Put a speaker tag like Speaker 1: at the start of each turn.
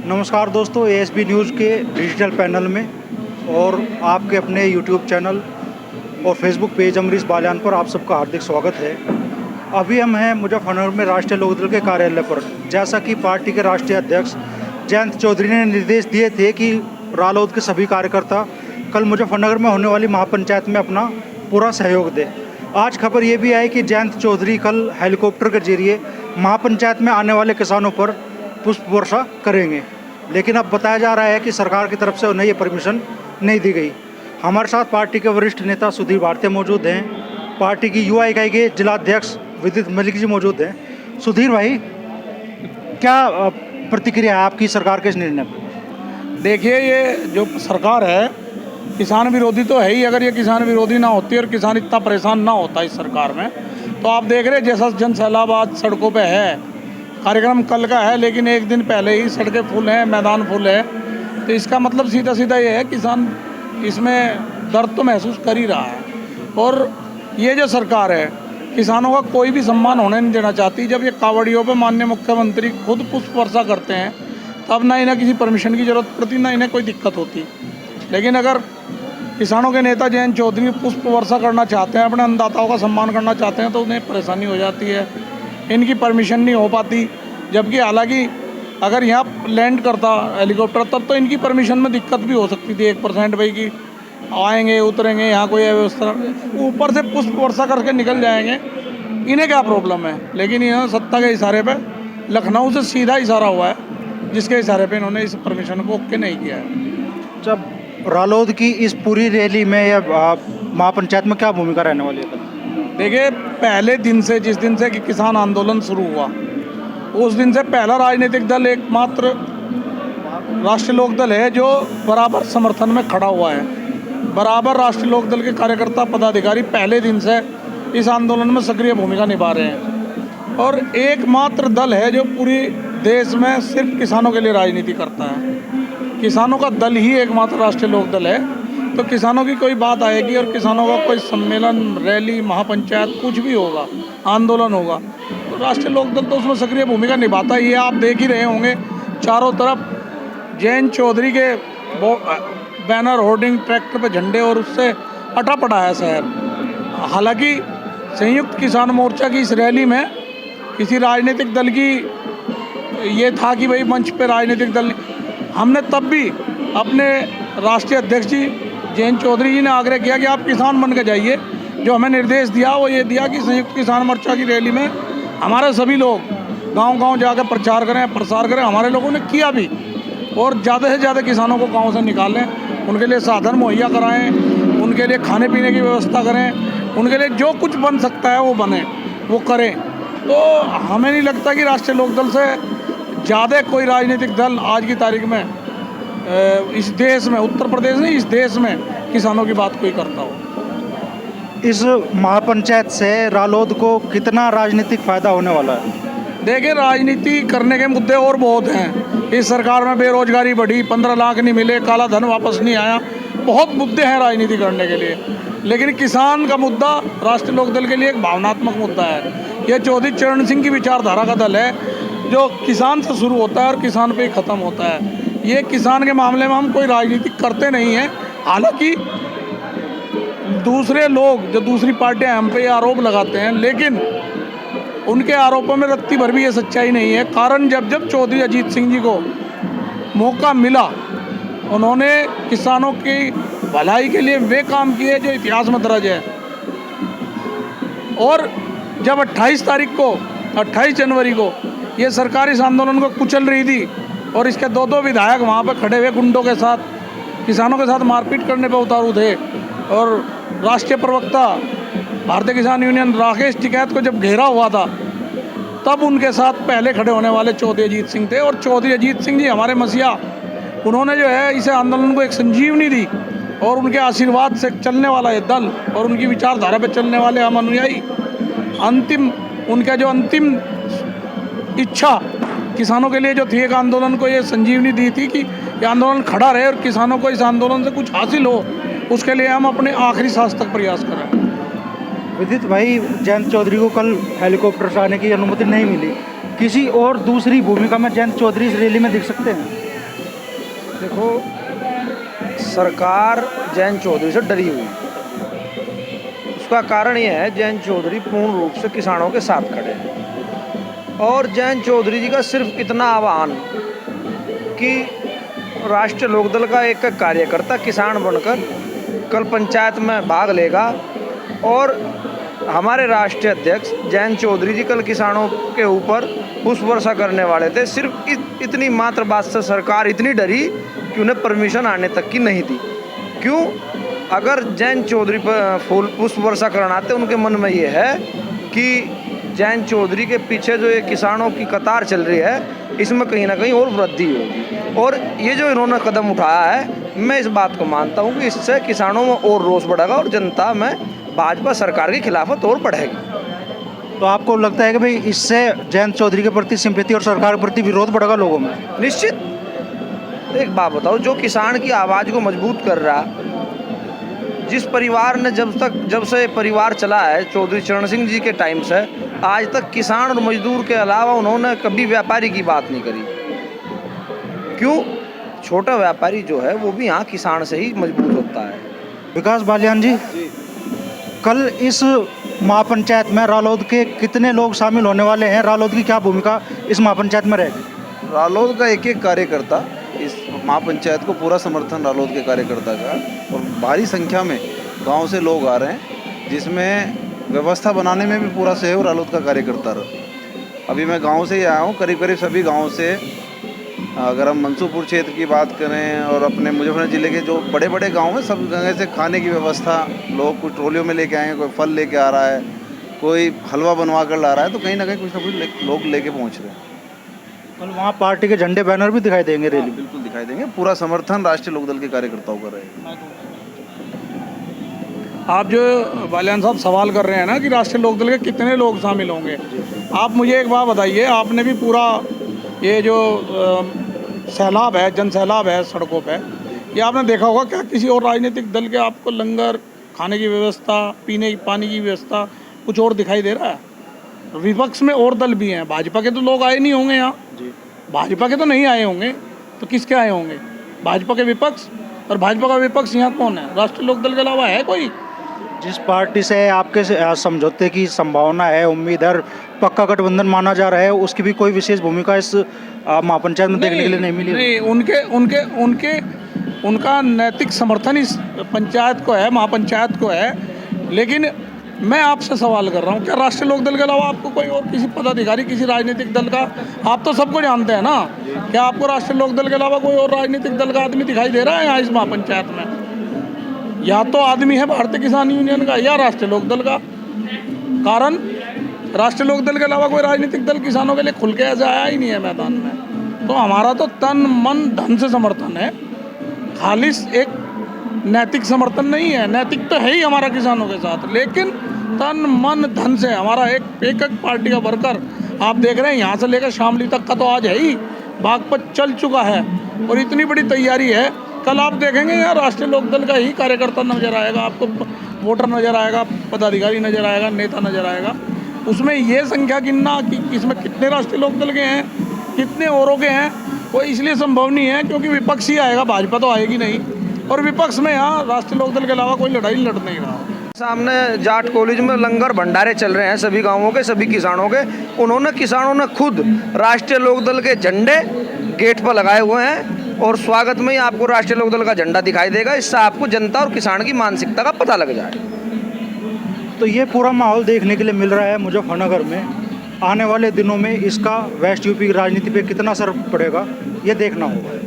Speaker 1: नमस्कार दोस्तों, ASB news के डिजिटल पैनल में और आपके अपने यूट्यूब चैनल और फेसबुक पेज अमरीश बालियान पर आप सबका हार्दिक स्वागत है। अभी हम हैं मुजफ्फरनगर में राष्ट्रीय लोकदल के कार्यालय पर। जैसा कि पार्टी के राष्ट्रीय अध्यक्ष जयंत चौधरी ने निर्देश दिए थे कि रालोद के सभी कार्यकर्ता कल मुजफ्फरनगर में होने वाली महापंचायत में अपना पूरा सहयोग दें। आज खबर ये भी आई कि जयंत चौधरी कल हेलीकॉप्टर के जरिए महापंचायत में आने वाले किसानों पर पुष्प वर्षा करेंगे, लेकिन अब बताया जा रहा है कि सरकार की तरफ से उन्हें ये परमिशन नहीं दी गई। हमारे साथ पार्टी के वरिष्ठ नेता सुधीर भारती मौजूद हैं, पार्टी की युवा इकाई के जिलाध्यक्ष विदित मलिक जी मौजूद हैं। सुधीर भाई, क्या प्रतिक्रिया है आपकी सरकार के इस निर्णय पर?
Speaker 2: देखिए, ये जो सरकार है किसान विरोधी तो है ही। अगर ये किसान विरोधी ना होती और किसान इतना परेशान ना होता इस सरकार में, तो आप देख रहे जैसा जन सैलाब आज सड़कों पे है। कार्यक्रम कल का है, लेकिन एक दिन पहले ही सड़कें फुल हैं, मैदान फुल है। तो इसका मतलब सीधा सीधा ये है किसान इसमें दर्द तो महसूस कर ही रहा है। और ये जो सरकार है किसानों का कोई भी सम्मान होने नहीं देना चाहती। जब ये कावड़ियों पे माननीय मुख्यमंत्री खुद पुष्प वर्षा करते हैं, तब ना इन्हें किसी परमिशन की ज़रूरत पड़ती, ना इन्हें कोई दिक्कत होती। लेकिन अगर किसानों के नेता जयंत चौधरी पुष्प वर्षा करना चाहते हैं, अपने अन्नदाताओं का सम्मान करना चाहते हैं, तो उन्हें परेशानी हो जाती है, इनकी परमिशन नहीं हो पाती। जबकि हालांकि अगर यहाँ लैंड करता हेलीकॉप्टर तब तो इनकी परमिशन में दिक्कत भी हो सकती थी 1% भाई कि आएंगे उतरेंगे, यहाँ कोई व्यवस्था, ऊपर से पुष्प वर्षा करके निकल जाएंगे, इन्हें क्या प्रॉब्लम है। लेकिन यहाँ सत्ता के इशारे पे लखनऊ से सीधा इशारा हुआ है, जिसके इशारे पे इन्होंने इस परमिशन को ओके नहीं किया है।
Speaker 1: जब रालोद की इस पूरी रैली में या महापंचायत में क्या भूमिका रहने वाली है?
Speaker 2: देखिए, पहले दिन से, जिस दिन से कि किसान आंदोलन शुरू हुआ, उस दिन से पहला राजनीतिक दल एकमात्र राष्ट्रीय लोकदल है जो बराबर समर्थन में खड़ा हुआ है। बराबर राष्ट्रीय लोकदल के कार्यकर्ता पदाधिकारी पहले दिन से इस आंदोलन में सक्रिय भूमिका निभा रहे हैं। और एकमात्र दल है जो पूरी देश में सिर्फ किसानों के लिए राजनीति करता है। किसानों का दल ही एकमात्र राष्ट्रीय लोकदल है। तो किसानों की कोई बात आएगी और किसानों का कोई सम्मेलन, रैली, महापंचायत कुछ भी होगा, आंदोलन होगा, तो राष्ट्रीय लोकदल तो उसमें सक्रिय भूमिका निभाता ही है। आप देख ही रहे होंगे चारों तरफ जयंत चौधरी के बैनर, होर्डिंग, ट्रैक्टर पे झंडे और उससे अटा पटा है शहर। हालांकि संयुक्त किसान मोर्चा की इस रैली में किसी राजनीतिक दल की ये था कि भाई मंच पे राजनीतिक दल, हमने तब भी अपने राष्ट्रीय अध्यक्ष जी जयंत चौधरी जी ने आग्रह किया कि आप किसान बन के जाइए। जो हमें निर्देश दिया वो ये दिया कि संयुक्त किसान मोर्चा की रैली में हमारे सभी लोग गांव-गांव जाकर प्रचार करें, प्रसार करें। हमारे लोगों ने किया भी, और ज़्यादा से ज़्यादा किसानों को गांव से निकालें, उनके लिए साधन मुहैया कराएं, उनके लिए खाने पीने की व्यवस्था करें, उनके लिए जो कुछ बन सकता है वो बने, वो करें। तो हमें नहीं लगता कि राष्ट्रीय लोकदल से ज़्यादा कोई राजनीतिक दल आज की तारीख में इस देश में, उत्तर प्रदेश नहीं इस देश में किसानों की बात कोई करता हो।
Speaker 1: इस महापंचायत से रालोद को कितना राजनीतिक फायदा होने वाला है?
Speaker 2: देखिए, राजनीति करने के मुद्दे और बहुत हैं। इस सरकार में बेरोजगारी बढ़ी, 15 लाख नहीं मिले, काला धन वापस नहीं आया, बहुत मुद्दे हैं राजनीति करने के लिए। लेकिन किसान का मुद्दा राष्ट्रीय लोकदल के लिए एक भावनात्मक मुद्दा है। यह चौधरी चरण सिंह की विचारधारा का दल है जो किसान से शुरू होता है और किसान पे ही ख़त्म होता है। ये किसान के मामले में हम कोई राजनीति करते नहीं हैं। हालांकि दूसरे लोग जो दूसरी पार्टियां हम पे ये आरोप लगाते हैं, लेकिन उनके आरोपों में रत्ती भर भी ये सच्चाई नहीं है। कारण जब चौधरी अजीत सिंह जी को मौका मिला, उन्होंने किसानों की भलाई के लिए वे काम किए जो इतिहास में दर्ज है। और जब 28 जनवरी को ये सरकार इस आंदोलन को कुचल रही थी और इसके 2 विधायक वहाँ पर खड़े हुए गुंडों के साथ किसानों के साथ मारपीट करने पर उतारू थे, और राष्ट्रीय प्रवक्ता भारतीय किसान यूनियन राकेश टिकैत को जब घेरा हुआ था, तब उनके साथ पहले खड़े होने वाले चौधरी अजीत सिंह थे। और चौधरी अजीत सिंह जी हमारे मसीहा, उन्होंने जो है इस आंदोलन को एक संजीवनी दी, और उनके आशीर्वाद से चलने वाला ये दल और उनकी विचारधारा पर चलने वाले हम अनुयायी, उनका जो अंतिम इच्छा किसानों के लिए जो थी, एक आंदोलन को ये संजीवनी दी थी कि ये आंदोलन खड़ा रहे और किसानों को इस आंदोलन से कुछ हासिल हो, उसके लिए हम अपने आखिरी सांस तक प्रयास करें।
Speaker 1: विदित भाई, जयंत चौधरी को कल हेलीकॉप्टर से आने की अनुमति नहीं मिली, किसी और दूसरी भूमिका में जयंत चौधरी इस रैली में दिख सकते हैं?
Speaker 3: देखो, सरकार जयंत चौधरी से डरी हुई है। उसका कारण यह है, जयंत चौधरी पूर्ण रूप से किसानों के साथ खड़े हैं और जयंत चौधरी जी का सिर्फ इतना आह्वान कि राष्ट्रीय लोकदल का एक कार्यकर्ता किसान बनकर कल पंचायत में भाग लेगा और हमारे राष्ट्रीय अध्यक्ष जयंत चौधरी जी कल किसानों के ऊपर पुष्प वर्षा करने वाले थे। सिर्फ इतनी मात्र बात से सरकार इतनी डरी कि उन्हें परमिशन आने तक की नहीं दी। क्यों? अगर जयंत चौधरी पर फूल पुष्प वर्षा करनाते, उनके मन में ये है कि जयंत चौधरी के पीछे जो ये किसानों की कतार चल रही है, इसमें कहीं ना कहीं और वृद्धि होगी। और ये जो इन्होंने कदम उठाया है, मैं इस बात को मानता हूँ कि इससे किसानों में और रोष बढ़ेगा और जनता में भाजपा सरकार की खिलाफत और बढ़ेगी।
Speaker 1: तो आपको लगता है कि भाई इससे जयंत चौधरी के प्रति सिंपैथी और सरकार के प्रति विरोध बढ़ेगा लोगों में?
Speaker 3: निश्चित। एक बात बताओ, जो किसान की आवाज़ को मजबूत कर रहा, जिस परिवार ने जब से परिवार चला है चौधरी चरण सिंह जी के टाइम से आज तक, किसान और मजदूर के अलावा उन्होंने कभी व्यापारी की बात नहीं करी। क्यों? छोटा व्यापारी जो है वो भी यहाँ किसान से ही मजबूत होता है।
Speaker 1: विकास बालियान जी, कल इस महापंचायत में रालोद के कितने लोग शामिल होने वाले हैं? रालोद की क्या भूमिका इस महापंचायत में रहेगी?
Speaker 4: रालोद का एक कार्यकर्ता, इस महापंचायत को पूरा समर्थन रालोद के कार्यकर्ता का, और भारी संख्या में गांव से लोग आ रहे हैं, जिसमें व्यवस्था बनाने में भी पूरा सहयोग रालोद का कार्यकर्ता रहा। अभी मैं गांव से ही आया हूँ, करीब करीब सभी गाँव से। अगर हम मंसूरपुर क्षेत्र की बात करें और अपने मुजफ्फरनगर ज़िले के जो बड़े बड़े गांव हैं, सब जगह से खाने की व्यवस्था, लोग कुछ ट्रोलियों में लेके आएंगे, कोई फल लेके आ रहा है, कोई हलवा बनवा कर ला रहा है, तो कहीं ना कहीं कुछ ना कुछ लोग लेके पहुंच रहे हैं।
Speaker 1: कल वहाँ पार्टी के झंडे बैनर भी दिखाई देंगे रैली?
Speaker 4: बिल्कुल दिखाई देंगे। पूरा समर्थन राष्ट्रीय लोकदल के कार्यकर्ताओं का रहेगा।
Speaker 2: आप जो बालियान साहब सवाल कर रहे हैं ना कि राष्ट्रीय लोकदल के कितने लोग शामिल होंगे, आप मुझे एक बात बताइए, आपने भी पूरा ये जो सैलाब है, जन सैलाब है सड़कों पे, ये आपने देखा होगा क्या किसी और राजनीतिक दल के आपको लंगर, खाने की व्यवस्था, पीने की पानी की व्यवस्था कुछ और दिखाई दे रहा है? विपक्ष में और दल भी हैं, भाजपा के तो लोग आए नहीं होंगे यहाँ, भाजपा के तो नहीं आए होंगे, तो किसके आए होंगे? भाजपा के विपक्ष। और भाजपा का विपक्ष यहाँ कौन है? राष्ट्रीय लोकदल के अलावा है कोई?
Speaker 1: जिस पार्टी से आपके समझौते की संभावना है, उम्मीद है, पक्का गठबंधन माना जा रहा है, उसकी भी कोई विशेष भूमिका इस महापंचायत में देखने के लिए नहीं मिली?
Speaker 2: नहीं, उनका नैतिक समर्थन इस पंचायत को है, महापंचायत को है। लेकिन मैं आपसे सवाल कर रहा हूँ, क्या राष्ट्रीय लोकदल के अलावा आपको कोई और किसी पदाधिकारी, किसी राजनीतिक दल का, आप तो सबको जानते हैं ना, क्या आपको राष्ट्रीय लोकदल के अलावा कोई और राजनीतिक दल का आदमी दिखाई दे रहा है यहाँ इस महापंचायत में? या तो आदमी है भारतीय किसान यूनियन का या राष्ट्रीय लोकदल का। कारण राष्ट्रीय लोकदल के अलावा कोई राजनीतिक दल किसानों के लिए खुल के ऐसे आया ही नहीं है मैदान में। तो हमारा तो तन मन धन से समर्थन है, खालिस एक नैतिक समर्थन नहीं है। नैतिक तो है ही हमारा किसानों के साथ, लेकिन तन मन धन से हमारा एक पार्टी का वर्कर, आप देख रहे हैं यहाँ से लेकर शामली तक का तो आज है ही बागपत चल चुका है और इतनी बड़ी तैयारी है। कल आप देखेंगे यहाँ राष्ट्रीय लोकदल का ही कार्यकर्ता नजर आएगा, आपको वोटर नजर आएगा, पदाधिकारी नजर आएगा, नेता नजर आएगा। उसमें ये संख्या गिनना कि इसमें कितने राष्ट्रीय लोकदल के हैं, कितने औरों के हैं, वो इसलिए संभव नहीं है क्योंकि विपक्ष ही आएगा, भाजपा तो आएगी नहीं। और विपक्ष में यहाँ राष्ट्रीय लोकदल के अलावा कोई लड़ाई लड़ नहीं रहा।
Speaker 3: सामने जाट कॉलेज में लंगर भंडारे चल रहे हैं सभी गांवों के, सभी किसानों के। उन्होंने, किसानों ने खुद राष्ट्रीय लोकदल के झंडे गेट पर लगाए हुए हैं और स्वागत में ही आपको राष्ट्रीय लोकदल का झंडा दिखाई देगा। इससे आपको जनता और किसान की मानसिकता का पता लग जाए।
Speaker 1: तो ये पूरा माहौल देखने के लिए मिल रहा है मुजफ्फरनगर में। आने वाले दिनों में इसका वेस्ट यूपी की राजनीति पे कितना असर पड़ेगा, ये देखना होगा।